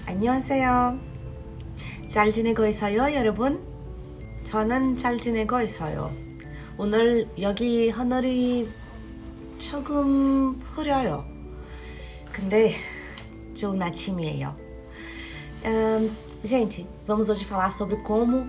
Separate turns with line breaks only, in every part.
안녕하세요. 잘 지내고 있어요, 여러분? 저는 잘 지내고 있어요. 오늘 여기 하늘이 조금 흐려요. 근데 좋은 아침이에요. Gente, vamos hoje falar sobre como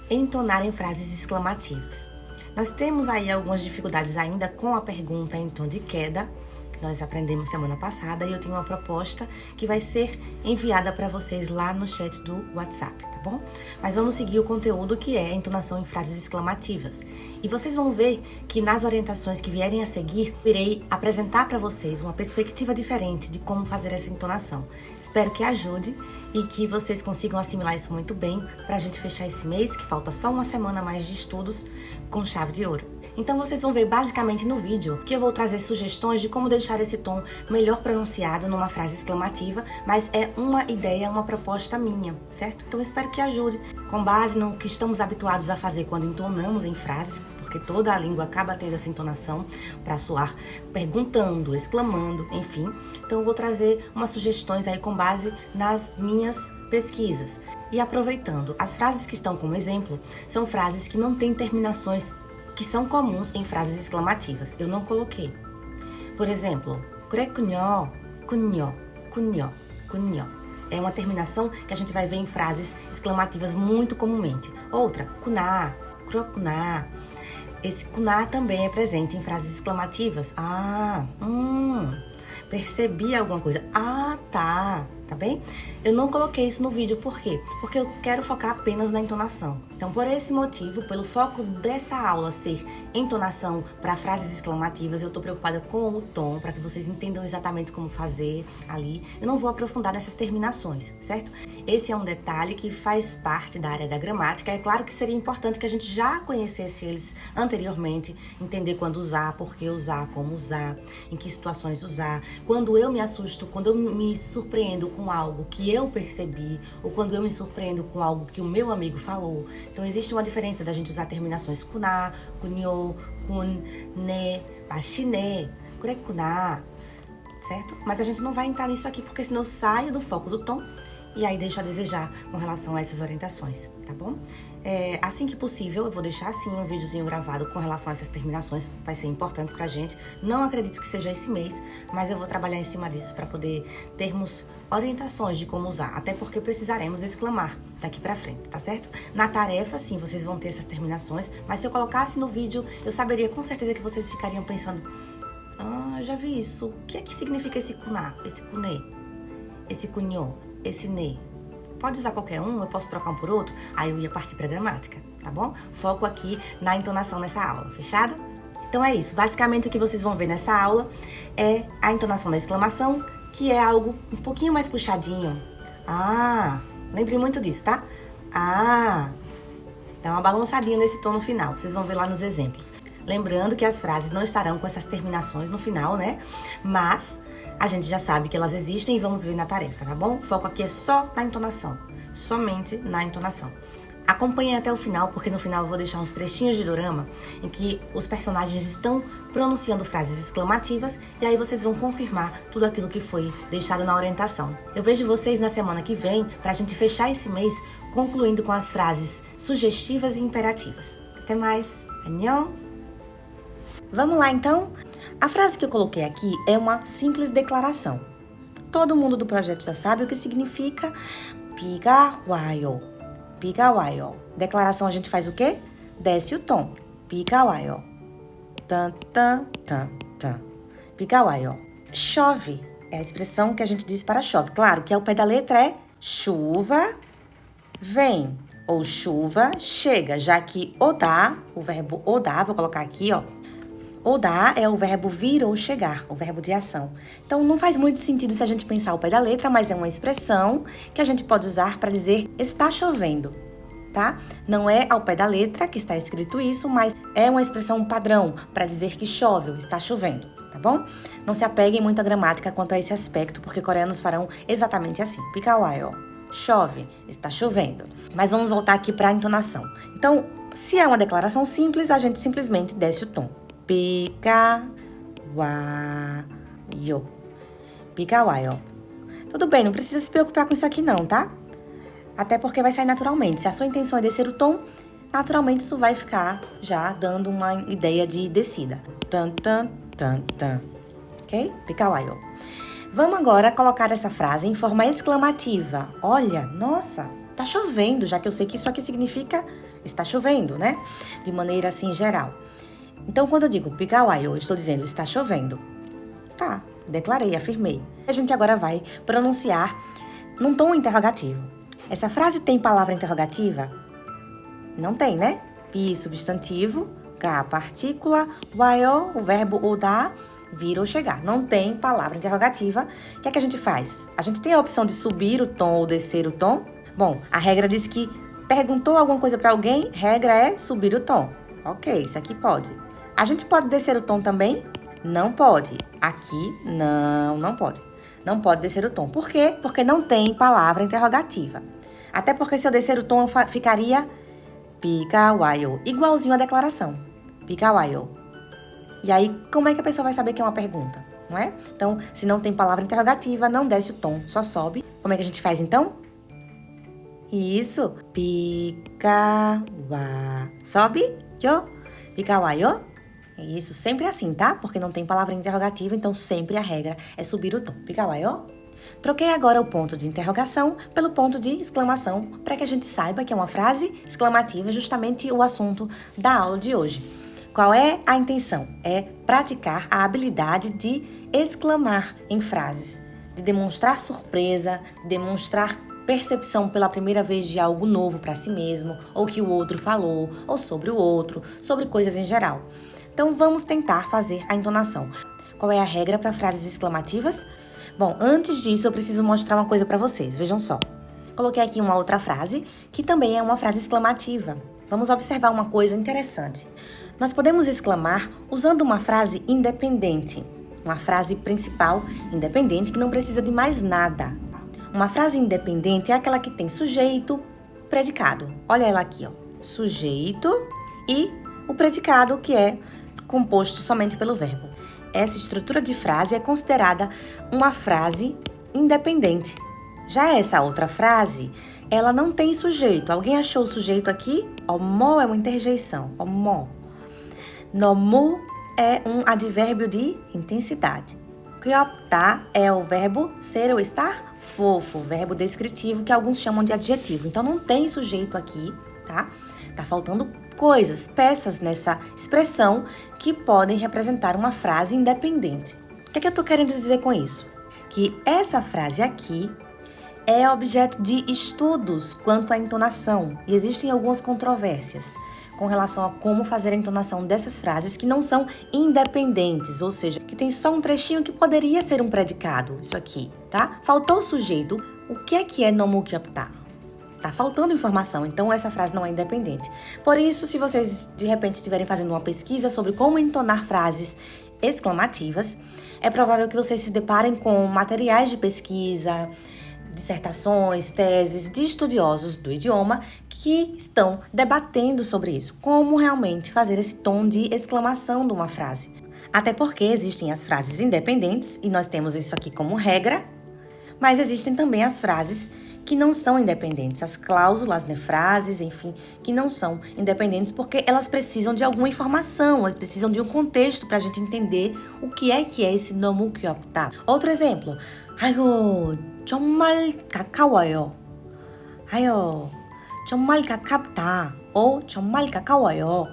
entonar em frases exclamativas. Nós temos aí algumas dificuldades ainda com a pergunta em tom de queda, que nós aprendemos semana passada, e eu tenho uma proposta que vai ser enviada para vocês lá no chat do WhatsApp, tá bom? Mas vamos seguir o conteúdo que é a entonação em frases exclamativas. E vocês vão ver que nas orientações que vierem a seguir, irei apresentar para vocês uma perspectiva diferente de como fazer essa entonação. Espero que ajude e que vocês consigam assimilar isso muito bem para a gente fechar esse mês, que falta só uma semana a mais de estudos, com chave de ouro. Então vocês vão ver basicamente no vídeo que eu vou trazer sugestões de como deixar esse tom melhor pronunciado numa frase exclamativa, mas é uma ideia, uma proposta minha, certo? Então eu espero que ajude, com base no que estamos habituados a fazer quando entonamos em frases, porque toda a língua acaba tendo essa entonação para soar perguntando, exclamando, enfim. Então eu vou trazer umas sugestões aí com base nas minhas pesquisas. E aproveitando, as frases que estão como exemplo são frases que não têm terminações que são comuns em frases exclamativas. Eu não coloquei. Por exemplo, 그랬군요, 군요, 군요, 군요. É uma terminação que a gente vai ver em frases exclamativas muito comumente. Outra, kuná, 그렇구나. Esse kuná também é presente em frases exclamativas. Percebi alguma coisa. Tá bem? Eu não coloquei isso no vídeo, por quê? Porque eu quero focar apenas na entonação. Então, por esse motivo, pelo foco dessa aula ser entonação para frases exclamativas, eu tô preocupada com o tom, para que vocês entendam exatamente como fazer ali. Eu não vou aprofundar nessas terminações, certo? Esse é um detalhe que faz parte da área da gramática. É claro que seria importante que a gente já conhecesse eles anteriormente, entender quando usar, por que usar, como usar, em que situações usar. Quando eu me assusto, quando eu me surpreendo com algo que eu percebi, ou quando eu me surpreendo com algo que o meu amigo falou. Então existe uma diferença da gente usar terminações kuná, kunyo, kun, ne, bashine, kurekuna, certo? Mas a gente não vai entrar nisso aqui porque senão eu saio do foco do tom e aí deixo a desejar com relação a essas orientações, tá bom? Assim que possível, eu vou deixar assim um videozinho gravado com relação a essas terminações, vai ser importante pra gente. Não acredito que seja esse mês, mas eu vou trabalhar em cima disso para poder termos orientações de como usar, até porque precisaremos exclamar daqui pra frente, tá certo? Na tarefa, sim, vocês vão ter essas terminações, mas se eu colocasse no vídeo, eu saberia com certeza que vocês ficariam pensando: eu já vi isso, o que é que significa esse kuná, esse kunê, esse kunyo, esse ne? Pode usar qualquer um, eu posso trocar um por outro? Aí eu ia partir pra gramática, tá bom? Foco aqui na entonação nessa aula, fechado? Então é isso, basicamente o que vocês vão ver nessa aula é a entonação da exclamação, que é algo um pouquinho mais puxadinho. Lembre muito disso, tá? Dá uma balançadinha nesse tom no final, vocês vão ver lá nos exemplos. Lembrando que as frases não estarão com essas terminações no final, né? Mas a gente já sabe que elas existem e vamos ver na tarefa, tá bom? O foco aqui é só na entonação, somente na entonação. Acompanhem até o final, porque no final eu vou deixar uns trechinhos de dorama em que os personagens estão pronunciando frases exclamativas e aí vocês vão confirmar tudo aquilo que foi deixado na orientação. Eu vejo vocês na semana que vem pra gente fechar esse mês concluindo com as frases sugestivas e imperativas. Até mais! 안녕! Vamos lá então? A frase que eu coloquei aqui é uma simples declaração. Todo mundo do projeto já sabe o que significa 비가 와요. 비가 와요. Declaração a gente faz o quê? Desce o tom. 비가 와요. Tan, tan, tan, tan. 비가 와요. Chove é a expressão que a gente diz para chove. Claro que ao pé da letra é chuva vem ou chuva chega, já que odá, o verbo odá, vou colocar aqui, ó. Odá é o verbo vir ou chegar, o verbo de ação. Então, não faz muito sentido se a gente pensar ao pé da letra, mas é uma expressão que a gente pode usar para dizer está chovendo, tá? Não é ao pé da letra que está escrito isso, mas é uma expressão padrão para dizer que chove ou está chovendo, tá bom? Não se apeguem muito à gramática quanto a esse aspecto, porque coreanos farão exatamente assim. 비가 와요. Chove, está chovendo. Mas vamos voltar aqui para a entonação. Então, se é uma declaração simples, a gente simplesmente desce o tom. 비가 와요. 비가 와요. Tudo bem, não precisa se preocupar com isso aqui não, tá? Até porque vai sair naturalmente. Se a sua intenção é descer o tom, naturalmente isso vai ficar já dando uma ideia de descida. Tan, tan, tan, tan. Ok? Pikawaio. Vamos agora colocar essa frase em forma exclamativa. Olha, nossa, tá chovendo, já que eu sei que isso aqui significa está chovendo, né? De maneira assim geral. Então, quando eu digo Pikawaio, eu estou dizendo está chovendo. Tá, declarei, afirmei. A gente agora vai pronunciar num tom interrogativo. Essa frase tem palavra interrogativa? Não tem, né? Pi, substantivo, Ka, partícula, Waio, o verbo odar, vir ou chegar. Não tem palavra interrogativa. O que é que a gente faz? A gente tem a opção de subir o tom ou descer o tom? Bom, a regra diz que perguntou alguma coisa para alguém, regra é subir o tom. Ok, isso aqui pode. A gente pode descer o tom também? Não pode. Aqui, não pode. Não pode descer o tom. Por quê? Porque não tem palavra interrogativa. Até porque se eu descer o tom, eu ficaria Pikawaio. Igualzinho a declaração. Pikawaio. E aí, como é que a pessoa vai saber que é uma pergunta? Não é? Então, se não tem palavra interrogativa, não desce o tom, só sobe. Como é que a gente faz então? Isso. Pikawa. Sobe. Yo. Pikawaio. Isso, sempre assim, tá? Porque não tem palavra interrogativa, então sempre a regra é subir o tom. Pikawaio. Troquei agora o ponto de interrogação pelo ponto de exclamação, para que a gente saiba que é uma frase exclamativa, justamente o assunto da aula de hoje. Qual é a intenção? É praticar a habilidade de exclamar em frases, de demonstrar surpresa, de demonstrar percepção pela primeira vez de algo novo para si mesmo, ou que o outro falou, ou sobre o outro, sobre coisas em geral. Então vamos tentar fazer a entonação. Qual é a regra para frases exclamativas? Bom, antes disso eu preciso mostrar uma coisa para vocês, vejam só. Coloquei aqui uma outra frase, que também é uma frase exclamativa. Vamos observar uma coisa interessante. Nós podemos exclamar usando uma frase independente, uma frase principal independente que não precisa de mais nada. Uma frase independente é aquela que tem sujeito, predicado. Olha ela aqui, ó. Sujeito e o predicado, que é composto somente pelo verbo. Essa estrutura de frase é considerada uma frase independente. Já essa outra frase, ela não tem sujeito. Alguém achou o sujeito aqui? Omo é uma interjeição. Omo. Nomu é um advérbio de intensidade. Kyopta é o verbo ser ou estar fofo, verbo descritivo que alguns chamam de adjetivo. Então não tem sujeito aqui, tá? Tá faltando coisas, peças nessa expressão que podem representar uma frase independente. O que é que eu tô querendo dizer com isso? Que essa frase aqui é objeto de estudos quanto à entonação e existem algumas controvérsias com relação a como fazer a entonação dessas frases que não são independentes, ou seja, que tem só um trechinho que poderia ser um predicado, isso aqui, tá? Faltou o sujeito. O que é nomu kyopta? Tá faltando informação, então essa frase não é independente. Por isso, se vocês de repente estiverem fazendo uma pesquisa sobre como entonar frases exclamativas, é provável que vocês se deparem com materiais de pesquisa, dissertações, teses de estudiosos do idioma que estão debatendo sobre isso, como realmente fazer esse tom de exclamação de uma frase. Até porque existem as frases independentes, e nós temos isso aqui como regra, mas existem também as frases que não são independentes, as cláusulas, né, frases, enfim, que não são independentes porque elas precisam de alguma informação, elas precisam de um contexto para a gente entender o que é esse nomu kyopta. Outro exemplo, 아이고, 정말 가까워요. 아유, 정말 가깝다. Ou 정말 가까워요.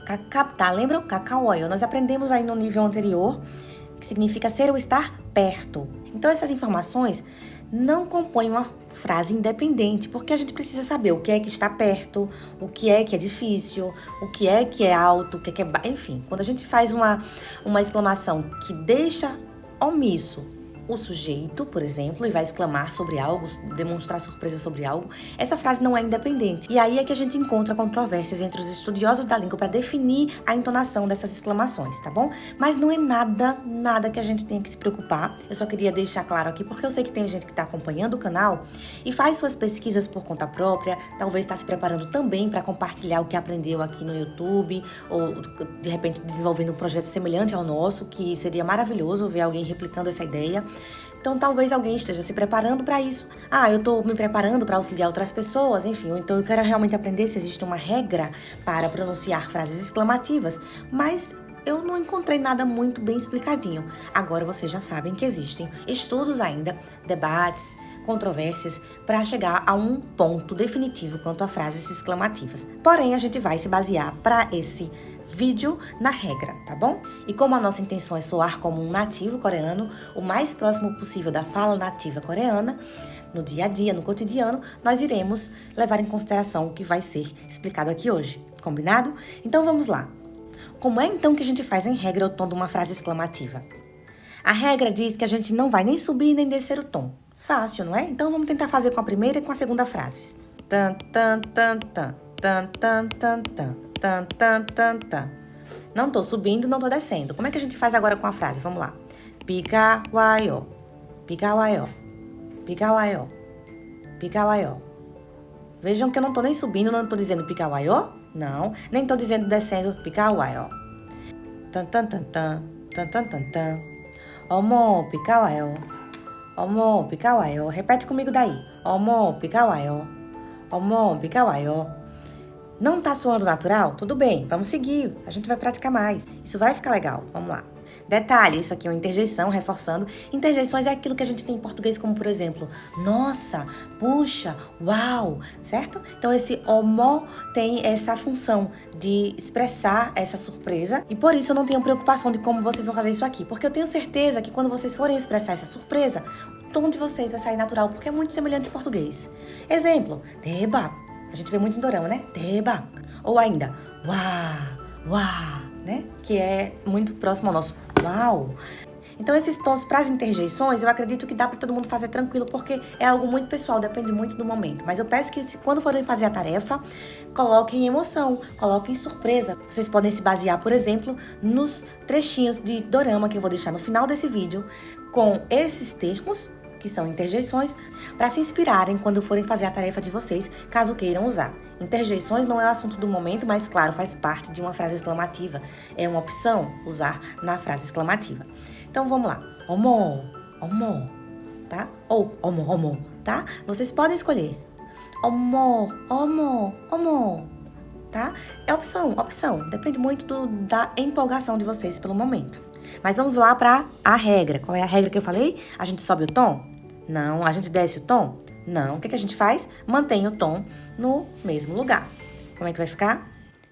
가깝다, lembram? 가까워요. Nós aprendemos aí no nível anterior, que significa ser ou estar perto. Então, essas informações não compõem uma frase independente, porque a gente precisa saber o que é que está perto, o que é difícil, o que é alto, o que é baixo. Enfim, quando a gente faz uma exclamação que deixa omisso o sujeito, por exemplo, e vai exclamar sobre algo, demonstrar surpresa sobre algo, essa frase não é independente. E aí é que a gente encontra controvérsias entre os estudiosos da língua para definir a entonação dessas exclamações, tá bom? Mas não é nada que a gente tenha que se preocupar. Eu só queria deixar claro aqui, porque eu sei que tem gente que está acompanhando o canal e faz suas pesquisas por conta própria, talvez está se preparando também para compartilhar o que aprendeu aqui no YouTube, ou de repente desenvolvendo um projeto semelhante ao nosso, que seria maravilhoso ver alguém replicando essa ideia. Então, talvez alguém esteja se preparando para isso. Ah, eu tô me preparando para auxiliar outras pessoas, enfim. Ou então eu quero realmente aprender se existe uma regra para pronunciar frases exclamativas, mas eu não encontrei nada muito bem explicadinho. Agora vocês já sabem que existem estudos ainda, debates, controvérsias, para chegar a um ponto definitivo quanto a frases exclamativas. Porém, a gente vai se basear para esse vídeo na regra, tá bom? E como a nossa intenção é soar como um nativo coreano, o mais próximo possível da fala nativa coreana, no dia a dia, no cotidiano, nós iremos levar em consideração o que vai ser explicado aqui hoje. Combinado? Então vamos lá. Como é então que a gente faz em regra o tom de uma frase exclamativa? A regra diz que a gente não vai nem subir nem descer o tom. Fácil, não é? Então vamos tentar fazer com a primeira e com a segunda frase. Tan, tan, tan, tan, tan, tan, tan, tan, tan, tan, tan, tan. Não tô subindo, não tô descendo. Como é que a gente faz agora com a frase? Vamos lá. Biga wayo, biga wayo, biga wayo, biga wayo. Vejam que eu não tô nem subindo, não tô dizendo biga wayo, não. Nem tô dizendo descendo, biga wayo. Tan, tan, tan, tan, tan, tan, tan, tan. Omo, biga wayo. Omo, biga wayo. Repete comigo daí. Omo, biga wayo. Omo, biga wayo. Não tá soando natural? Tudo bem, vamos seguir. A gente vai praticar mais. Isso vai ficar legal. Vamos lá. Detalhe, isso aqui é uma interjeição, reforçando. Interjeições é aquilo que a gente tem em português, como por exemplo, nossa, puxa, uau, certo? Então esse omo tem essa função de expressar essa surpresa e por isso eu não tenho preocupação de como vocês vão fazer isso aqui, porque eu tenho certeza que quando vocês forem expressar essa surpresa, o tom de vocês vai sair natural, porque é muito semelhante em português. Exemplo, deba. A gente vê muito em dorama, né? Deba. Ou ainda, uau, uau, né? Que é muito próximo ao nosso uau. Então, esses tons para as interjeições, eu acredito que dá para todo mundo fazer tranquilo, porque é algo muito pessoal, depende muito do momento. Mas eu peço que, quando forem fazer a tarefa, coloquem emoção, coloquem surpresa. Vocês podem se basear, por exemplo, nos trechinhos de dorama que eu vou deixar no final desse vídeo, com esses termos, que são interjeições, para se inspirarem quando forem fazer a tarefa de vocês, caso queiram usar. Interjeições não é o assunto do momento, mas claro, faz parte de uma frase exclamativa. É uma opção usar na frase exclamativa. Então vamos lá. Omo, omo, tá? Ou omo, omo, tá? Vocês podem escolher. Omo, omo, omo, tá? É opção, opção. Depende muito da empolgação de vocês pelo momento. Mas vamos lá para a regra. Qual é a regra que eu falei? A gente sobe o tom? Não. A gente desce o tom? Não. O que a gente faz? Mantém o tom no mesmo lugar. Como é que vai ficar?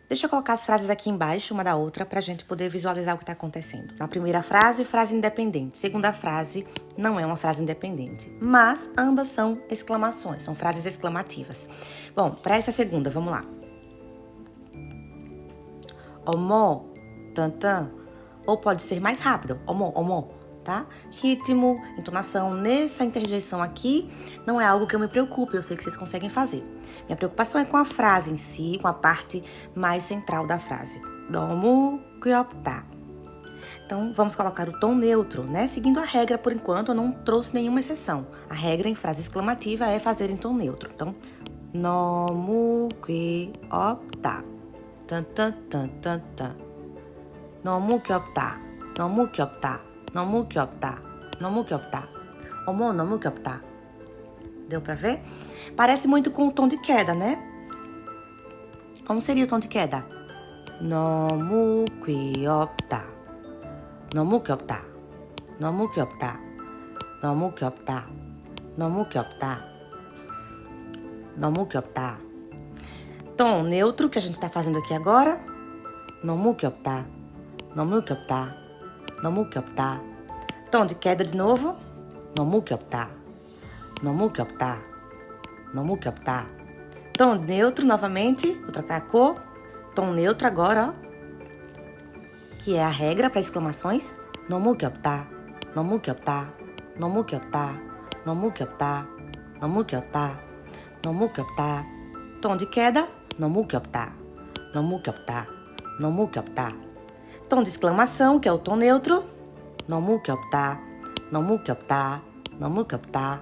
Deixa eu colocar as frases aqui embaixo, uma da outra, pra gente poder visualizar o que está acontecendo. Na primeira frase, frase independente. Segunda frase, não é uma frase independente. Mas ambas são exclamações, são frases exclamativas. Bom, para essa segunda, vamos lá. Omo, tantan. Ou pode ser mais rápido. Omo, omo. Tá? Ritmo, entonação nessa interjeição aqui não é algo que eu me preocupe, eu sei que vocês conseguem fazer. Minha preocupação é com a frase em si, com a parte mais central da frase. Domu kyopta. Então, vamos colocar o tom neutro, né? Seguindo a regra, por enquanto, eu não trouxe nenhuma exceção. A regra em frase exclamativa é fazer em tom neutro. Então, nomu kyopta. Tan, tan, tan, tan, tan. Nomu kyopta. Nomu kyopta. Nomu kyopta. Nomu kyopta. Omo nomu kyopta. Deu pra ver? Parece muito com o tom de queda, né? Como seria o tom de queda? Nomu kyopta. Nomu kyopta. Nomu kyopta. Nomu kyopta. Nomu kyopta. Nomu kyopta. Tom neutro que a gente tá fazendo aqui agora. Nomu kyopta. Nomu kyopta. Nomu kyopta. Tom de queda de novo. Nomu kyopta. Nomu kyopta. Nomu kyopta. Tom neutro novamente. Vou trocar a cor. Tom neutro agora, ó. Que é a regra para exclamações. Nomu kyopta. Nomu kyopta. Nomu kyopta. Nomu kyopta. Nomu kyopta. Nomu kyopta. Tom de queda. Nomu kyopta. Nomu kyopta. Nomu kyopta. Tom de exclamação, que é o tom neutro. Nomu kyopta. Nomu kyopta. Nomu kyopta.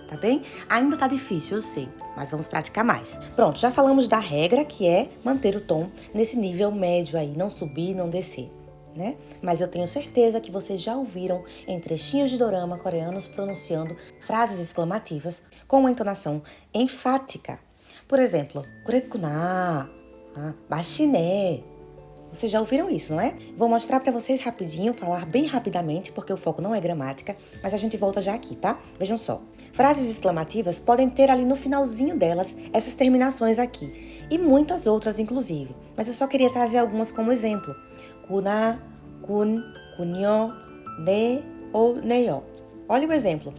Tá bem? Ainda tá difícil, eu sei, mas vamos praticar mais. Pronto, já falamos da regra, que é manter o tom nesse nível médio aí, não subir, não descer. né? Mas eu tenho certeza que vocês já ouviram em trechinhos de dorama coreanos pronunciando frases exclamativas com uma entonação enfática. Por exemplo, 그랬구나, 맛있네. Vocês já ouviram isso, não é? Vou mostrar pra vocês rapidinho, falar bem rapidamente, porque o foco não é gramática, mas a gente volta já aqui, tá? Vejam só. Frases exclamativas podem ter ali no finalzinho delas essas terminações aqui, e muitas outras inclusive, mas eu só queria trazer algumas como exemplo. 구나, 군, 군요, 네 ou 네요. Olha o exemplo.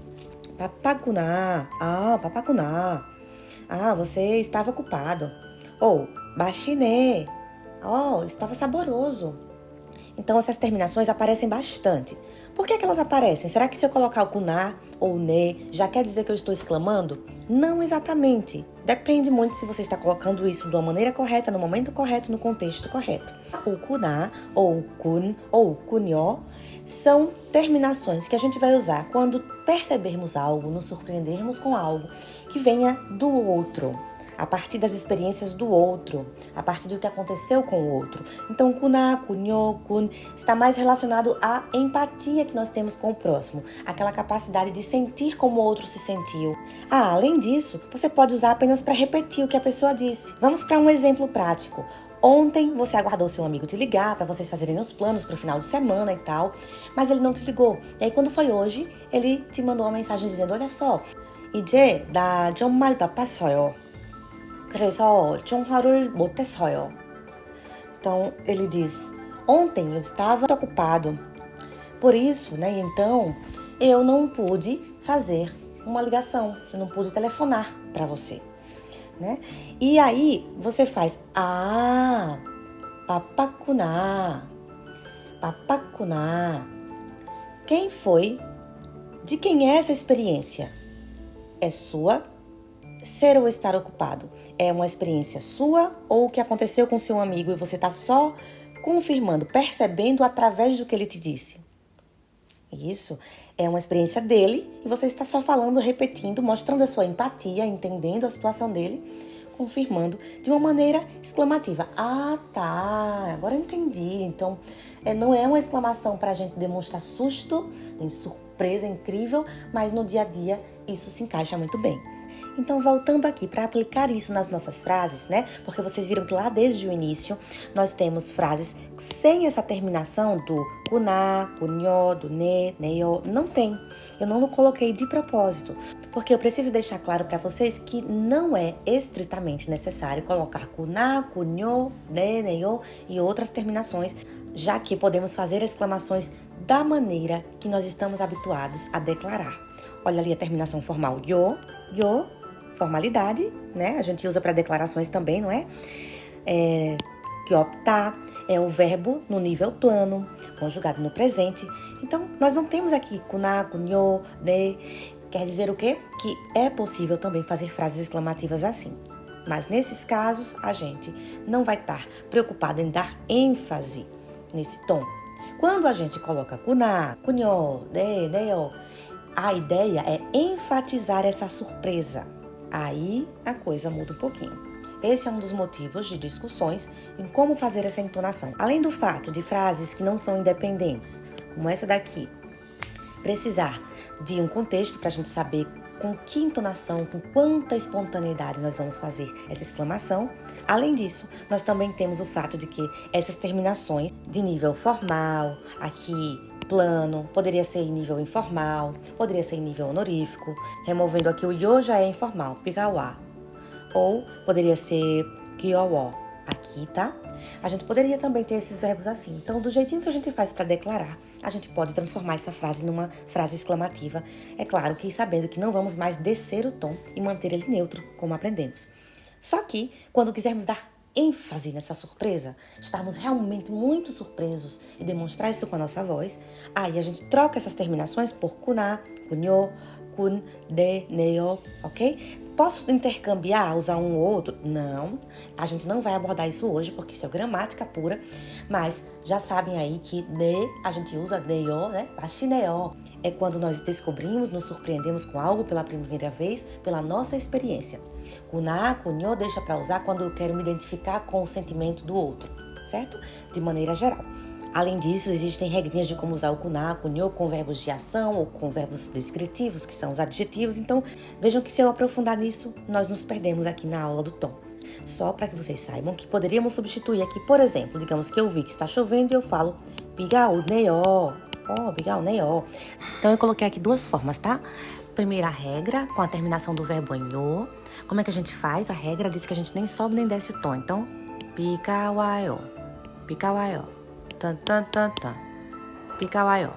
바빴구나. 바빴구나. Você estava ocupado. Ou 맛있네. Estava saboroso. Então, essas terminações aparecem bastante. Por que elas aparecem? Será que se eu colocar o kuná ou o ne, já quer dizer que eu estou exclamando? Não exatamente. Depende muito se você está colocando isso de uma maneira correta, no momento correto, no contexto correto. O kuná, ou o kun, ou o kunyo, são terminações que a gente vai usar quando percebermos algo, nos surpreendermos com algo que venha do outro, a partir das experiências do outro, a partir do que aconteceu com o outro. Então, kuná, kunyo, kun está mais relacionado à empatia que nós temos com o próximo, aquela capacidade de sentir como o outro se sentiu. Além disso, você pode usar apenas para repetir o que a pessoa disse. Vamos para um exemplo prático. Ontem você aguardou seu amigo te ligar para vocês fazerem os planos para o final de semana e tal, mas ele não te ligou. E aí quando foi hoje, ele te mandou uma mensagem dizendo: olha só, 이제 나 정말 바빴어요. 그래서 전화를 못했어요. Então ele diz: ontem eu estava ocupado, por isso, né? Então eu não pude fazer uma ligação, eu não pude telefonar para você. Né? E aí você faz 바빴구나. Quem foi? De quem é essa experiência? É sua? Ser ou estar ocupado? É uma experiência sua ou o que aconteceu com seu amigo e você está só confirmando, percebendo através do que ele te disse? Isso é uma experiência dele e você está só falando, repetindo, mostrando a sua empatia, entendendo a situação dele, confirmando de uma maneira exclamativa. Tá, agora eu entendi. Então, não é uma exclamação para a gente demonstrar susto, nem surpresa incrível, mas no dia a dia isso se encaixa muito bem. Então, voltando aqui para aplicar isso nas nossas frases, né? Porque vocês viram que lá desde o início nós temos frases sem essa terminação do kuná, kunyo, do ne, neyo. Não tem. Eu não coloquei de propósito, porque eu preciso deixar claro para vocês que não é estritamente necessário colocar kuná, kunyo, ne, neyo e outras terminações, já que podemos fazer exclamações da maneira que nós estamos habituados a declarar. Olha ali a terminação formal yo, formalidade, né? A gente usa para declarações também, não é? Gyopta é o verbo no nível plano, conjugado no presente. Então, nós não temos aqui kuná, kunyo, ne. Quer dizer o quê? Que é possível também fazer frases exclamativas assim. Mas nesses casos, a gente não vai estar preocupado em dar ênfase nesse tom. Quando a gente coloca kuná, kunyo, ne, neyo, a ideia é enfatizar essa surpresa. Aí a coisa muda um pouquinho. Esse é um dos motivos de discussões em como fazer essa entonação. Além do fato de frases que não são independentes, como essa daqui, precisar de um contexto para a gente saber com que entonação, com quanta espontaneidade nós vamos fazer essa exclamação. Além disso, nós também temos o fato de que essas terminações de nível formal, aqui plano, poderia ser em nível informal, poderia ser em nível honorífico, removendo aqui o yo já é informal, pigawa, ou poderia ser kyowo, aqui, tá? A gente poderia também ter esses verbos assim. Então, do jeitinho que a gente faz para declarar, a gente pode transformar essa frase numa frase exclamativa. É claro que sabendo que não vamos mais descer o tom e manter ele neutro, como aprendemos. Só que, quando quisermos dar ênfase nessa surpresa, estarmos realmente muito surpresos e demonstrar isso com a nossa voz, aí a gente troca essas terminações por kuná, kunyo, kun, de, neyo, ok? Posso intercambiar, usar um ou outro? Não, a gente não vai abordar isso hoje, porque isso é gramática pura, mas já sabem aí que de, a gente usa neyo, né? Bashineyo é quando nós descobrimos, nos surpreendemos com algo pela primeira vez, pela nossa experiência. Kuná, kunyo deixa para usar quando eu quero me identificar com o sentimento do outro, certo? De maneira geral. Além disso, existem regrinhas de como usar o kuná, kunyo com verbos de ação ou com verbos descritivos, que são os adjetivos. Então, vejam que se eu aprofundar nisso, nós nos perdemos aqui na aula do tom. Só para que vocês saibam que poderíamos substituir aqui, por exemplo, digamos que eu vi que está chovendo e eu falo biga oneyo. Biga oneyo. Então, eu coloquei aqui duas formas, tá? Primeira regra, com a terminação do verbo em yo. Como é que a gente faz? A regra diz que a gente nem sobe nem desce o tom. Então, pikawayo, pikawayo, tan, tan, tan, tan, pikawayo.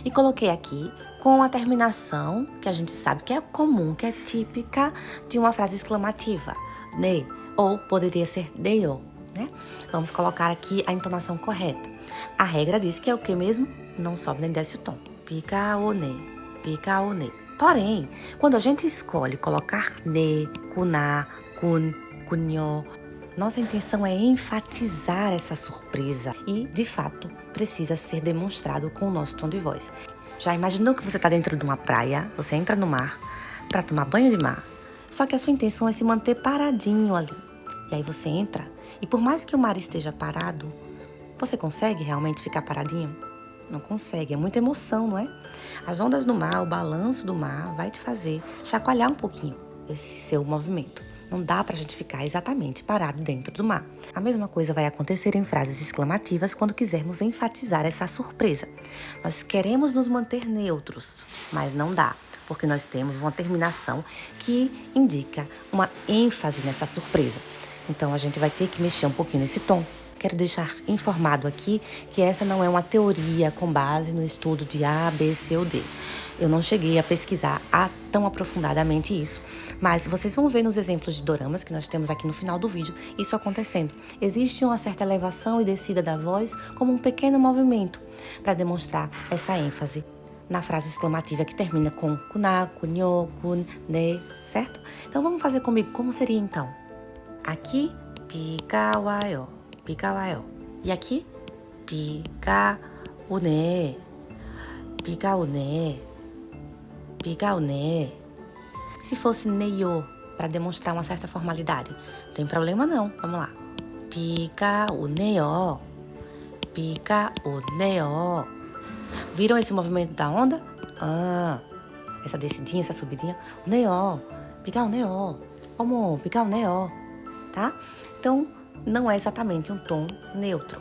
E coloquei aqui com a terminação, que a gente sabe que é comum, que é típica de uma frase exclamativa, ne, ou poderia ser deyo, né? Vamos colocar aqui a entonação correta. A regra diz que é o que mesmo? Não sobe nem desce o tom. Pikaone, pikaone. Porém, quando a gente escolhe colocar ne, kuná, kun, kunyo, nossa intenção é enfatizar essa surpresa e, de fato, precisa ser demonstrado com o nosso tom de voz. Já imaginou que você está dentro de uma praia, você entra no mar para tomar banho de mar, só que a sua intenção é se manter paradinho ali. E aí você entra e por mais que o mar esteja parado, você consegue realmente ficar paradinho? Não consegue, é muita emoção, não é? As ondas do mar, o balanço do mar vai te fazer chacoalhar um pouquinho esse seu movimento. Não dá pra gente ficar exatamente parado dentro do mar. A mesma coisa vai acontecer em frases exclamativas quando quisermos enfatizar essa surpresa. Nós queremos nos manter neutros, mas não dá, porque nós temos uma terminação que indica uma ênfase nessa surpresa. Então a gente vai ter que mexer um pouquinho nesse tom. Quero deixar informado aqui que essa não é uma teoria com base no estudo de A, B, C ou D. Eu não cheguei a pesquisar tão aprofundadamente isso, mas vocês vão ver nos exemplos de doramas que nós temos aqui no final do vídeo isso acontecendo. Existe uma certa elevação e descida da voz como um pequeno movimento para demonstrar essa ênfase na frase exclamativa que termina com kuná, kunyo, kun, ne, certo? Então vamos fazer comigo como seria então. Aqui, pikawayo. Pikawayo. E aqui, pikaone, pikaone, pikaone. Se fosse neyo, para demonstrar uma certa formalidade, não tem problema não. Vamos lá. Pikaoneyo, pikaoneyo. Viram esse movimento da onda? Essa descidinha, essa subidinha. Neyo, pikaoneyo, como pikaoneyo, tá? Então, não é exatamente um tom neutro,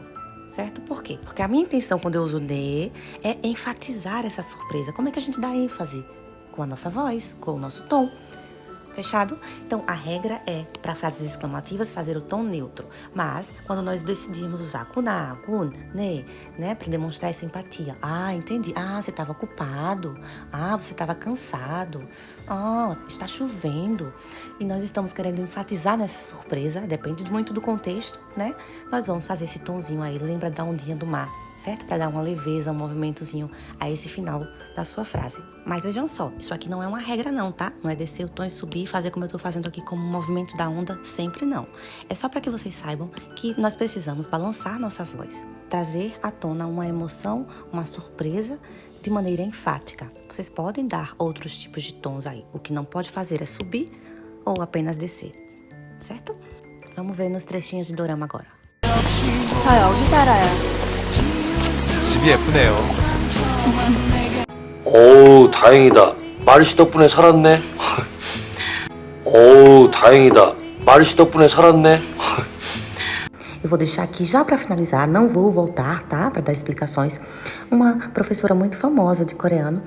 certo? Por quê? Porque a minha intenção quando eu uso ne é enfatizar essa surpresa. Como é que a gente dá ênfase? Com a nossa voz, com o nosso tom. Fechado? Então, a regra é, para frases exclamativas, fazer o tom neutro. Mas, quando nós decidimos usar kuná, kun, ne, né, para demonstrar essa empatia. Entendi. Você estava ocupado. Você estava cansado. Está chovendo. E nós estamos querendo enfatizar nessa surpresa, depende muito do contexto, né? Nós vamos fazer esse tomzinho aí, lembra da ondinha do mar, certo? Para dar uma leveza, um movimentozinho a esse final da sua frase. Mas vejam só, isso aqui não é uma regra não, tá? Não é descer o tom e subir e fazer como eu tô fazendo aqui como um movimento da onda, sempre não. É só para que vocês saibam que nós precisamos balançar nossa voz, trazer à tona uma emoção, uma surpresa de maneira enfática. Vocês podem dar outros tipos de tons aí. O que não pode fazer é subir ou apenas descer, certo? Vamos ver nos trechinhos de dorama agora.
저 여기 살아요.
집이 예쁘네요.
어우, 다행이다. 마르시 덕분에 살았네. 어우, 다행이다. 마르시 덕분에 살았네.
Eu vou deixar aqui já para finalizar, não vou voltar, tá? Para dar explicações. Uma professora muito famosa de coreano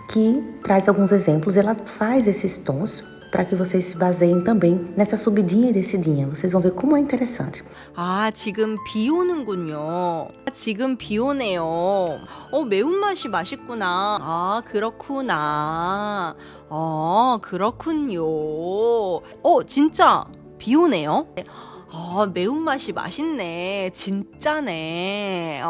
que traz alguns exemplos. Ela faz esses tons para que vocês se baseiem também nessa subidinha e descidinha. Vocês vão ver como é interessante.
지금 비 오는군요. 지금 비 오네요. 매운맛이 맛있구나. 그렇구나. 그렇군요. 진짜 비 오네요. 매운맛이 맛있네. 진짜네.